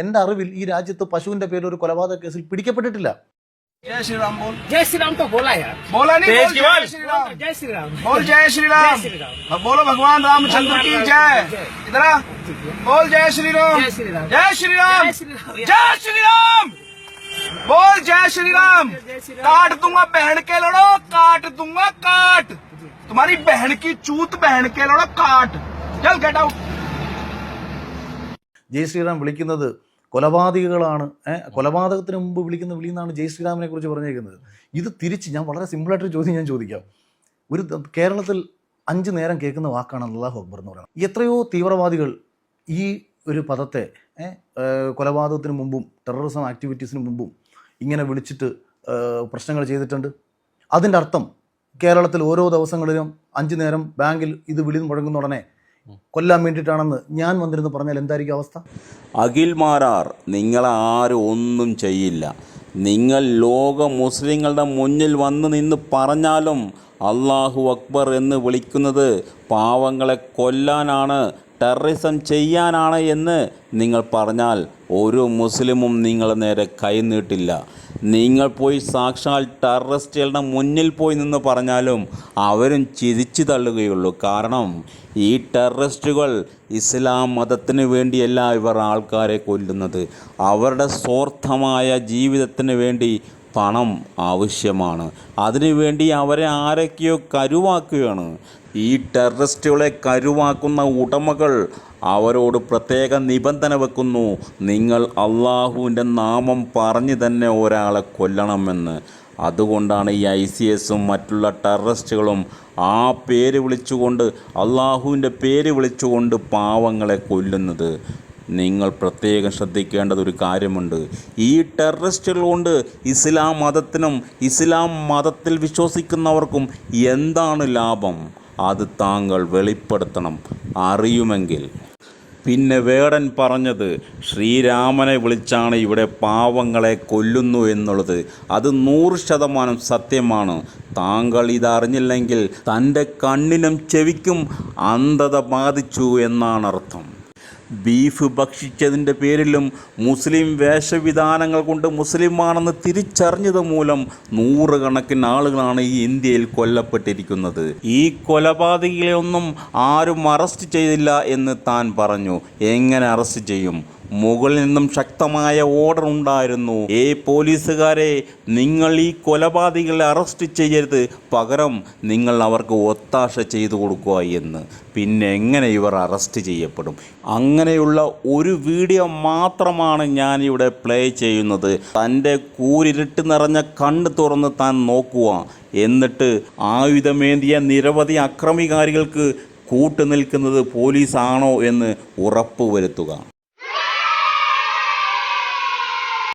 എൻ്റെ അറിവിൽ ഈ രാജ്യത്ത് പശുവിന്റെ പേരിൽ ഒരു കൊലപാതക കേസിൽ പിടിക്കപ്പെട്ടിട്ടില്ല. जय श्री राम बोल। जय श्री राम तो बोला यार, बोला नहीं, बोल जय श्री राम। जय श्री राम बोल जय श्री राम। बोलो भगवान रामचंद्र की जय। इधर आ, बोल जय श्री राम। जय श्री राम। जय श्री राम। जय श्री राम। जय श्री राम। बोल जय श्री राम। काट दूंगा बहन के लड़ो, काट दूंगा काट। तुम्हारी बहन की चूत बहन के लड़ो काट। चल गेट आउट। ജയ് ശ്രീറാം വിളിക്കുന്നത് കൊലപാതകികളാണ്. കൊലപാതകത്തിന് മുമ്പ് വിളിക്കുന്ന വിളി എന്നാണ് ജയ് ശ്രീറാമിനെ കുറിച്ച് പറഞ്ഞേക്കുന്നത്. ഇത് തിരിച്ച് ഞാൻ വളരെ സിമ്പിളായിട്ടൊരു ചോദ്യം ഞാൻ ചോദിക്കാം. ഒരു കേരളത്തിൽ 5 നേരം കേൾക്കുന്ന വാക്കാണ് അല്ലാഹു അക്ബർ എന്ന് പറയുന്നത്. എത്രയോ തീവ്രവാദികൾ ഈ ഒരു പദത്തെ കൊലപാതകത്തിന് മുമ്പും ടെററിസം ആക്ടിവിറ്റീസിന് മുമ്പും ഇങ്ങനെ വിളിച്ചിട്ട് പ്രശ്നങ്ങൾ ചെയ്തിട്ടുണ്ട്. അതിൻ്റെ അർത്ഥം കേരളത്തിൽ ഓരോ ദിവസങ്ങളിലും 5 നേരം ബാങ്കിൽ ഇത് വിളി മുഴങ്ങുന്ന ഉടനെ കൊല്ലാൻ വേണ്ടിയിട്ടാണെന്ന് ഞാൻ വന്നിരുന്ന് പറഞ്ഞാൽ എന്തായിരിക്കും അവസ്ഥ? അഖിൽമാരാർ, നിങ്ങളാരും ഒന്നും ചെയ്യില്ല. നിങ്ങൾ ലോക മുസ്ലിങ്ങളുടെ മുന്നിൽ വന്ന് നിന്ന് പറഞ്ഞാലും അല്ലാഹു അക്ബർ എന്ന് വിളിക്കുന്നത് പാവങ്ങളെ കൊല്ലാനാണ്, ടെററിസം ചെയ്യാനാണ് എന്ന് നിങ്ങൾ പറഞ്ഞാൽ ഒരു മുസ്ലിമും നിങ്ങളെ നേരെ കൈനീട്ടില്ല. നിങ്ങൾ പോയി സാക്ഷാൽ ടെററിസ്റ്റുകളുടെ മുന്നിൽ പോയി നിന്ന് പറഞ്ഞാലും അവരും ചിരിച്ചു തള്ളുകയുള്ളൂ. കാരണം ഈ ടെററിസ്റ്റുകൾ ഇസ്ലാം മതത്തിന് വേണ്ടിയല്ല ഇവർ ആൾക്കാരെ കൊല്ലുന്നത്. അവരുടെ സ്വാർത്ഥമായ ജീവിതത്തിന് വേണ്ടി പണം ആവശ്യമാണ്. അതിനുവേണ്ടി അവരെ ആരൊക്കെയോ കരുവാക്കുകയാണ്. ഈ ടെററിസ്റ്റുകളെ കരുവാക്കുന്ന ഉടമകൾ അവരോട് പ്രത്യേക നിബന്ധന വെക്കുന്നു, നിങ്ങൾ അള്ളാഹുവിൻ്റെ നാമം പറഞ്ഞ് തന്നെ ഒരാളെ കൊല്ലണമെന്ന്. അതുകൊണ്ടാണ് ഈ ICSും മറ്റുള്ള ടെററിസ്റ്റുകളും ആ പേര് വിളിച്ചുകൊണ്ട്, അള്ളാഹുവിൻ്റെ പേര് വിളിച്ചുകൊണ്ട് പാവങ്ങളെ കൊല്ലുന്നത്. നിങ്ങൾ പ്രത്യേകം ശ്രദ്ധിക്കേണ്ടതൊരു കാര്യമുണ്ട്. ഈ ടെററിസ്റ്റുകൾ കൊണ്ട് ഇസ്ലാം മതത്തിനും ഇസ്ലാം മതത്തിൽ വിശ്വസിക്കുന്നവർക്കും എന്താണ് ലാഭം? അത് താങ്കൾ വെളിപ്പെടുത്തണം. അറിയുമെങ്കിൽ. പിന്നെ വേടൻ പറഞ്ഞത് ശ്രീരാമനെ വിളിച്ചാണ് ഇവിടെ പാവങ്ങളെ കൊല്ലുന്നു എന്നുള്ളത്, അത് 100% സത്യമാണ്. താങ്കൾ ഇതറിഞ്ഞില്ലെങ്കിൽ തൻ്റെ കണ്ണിനും ചെവിക്കും അന്ധത ബാധിച്ചു എന്നാണ് അർത്ഥം. ബീഫ് ഭക്ഷിച്ചതിൻ്റെ പേരിലും മുസ്ലിം വേഷവിധാനങ്ങൾ കൊണ്ട് മുസ്ലിമാണെന്ന് തിരിച്ചറിഞ്ഞത് മൂലം 100 കണക്കിന് ആളുകളാണ് ഈ ഇന്ത്യയിൽ കൊല്ലപ്പെട്ടിരിക്കുന്നത്. ഈ കൊലപാതകികളെ ഒന്നും ആരും അറസ്റ്റ് ചെയ്തില്ല എന്ന് താൻ പറഞ്ഞു. എങ്ങനെ അറസ്റ്റ് ചെയ്യും? മുകളിൽ നിന്നും ശക്തമായ ഓർഡർ ഉണ്ടായിരുന്നു, പോലീസുകാരെ, നിങ്ങൾ ഈ കൊലപാതകികളെ അറസ്റ്റ് ചെയ്യരുത്, പകരം നിങ്ങൾ അവർക്ക് ഒത്താശ ചെയ്തു കൊടുക്കുക എന്ന്. പിന്നെ എങ്ങനെ ഇവർ അറസ്റ്റ് ചെയ്യപ്പെടും? അങ്ങനെയുള്ള ഒരു വീഡിയോ മാത്രമാണ് ഞാനിവിടെ പ്ലേ ചെയ്യുന്നത്. തൻ്റെ കൂരിരുട്ട് നിറഞ്ഞ കണ്ണ് തുറന്ന് താൻ നോക്കുക. എന്നിട്ട് ആയുധമേന്തിയ നിരവധി അക്രമികാരികൾക്ക് കൂട്ടുനിൽക്കുന്നത് പോലീസാണോ എന്ന് ഉറപ്പുവരുത്തുക.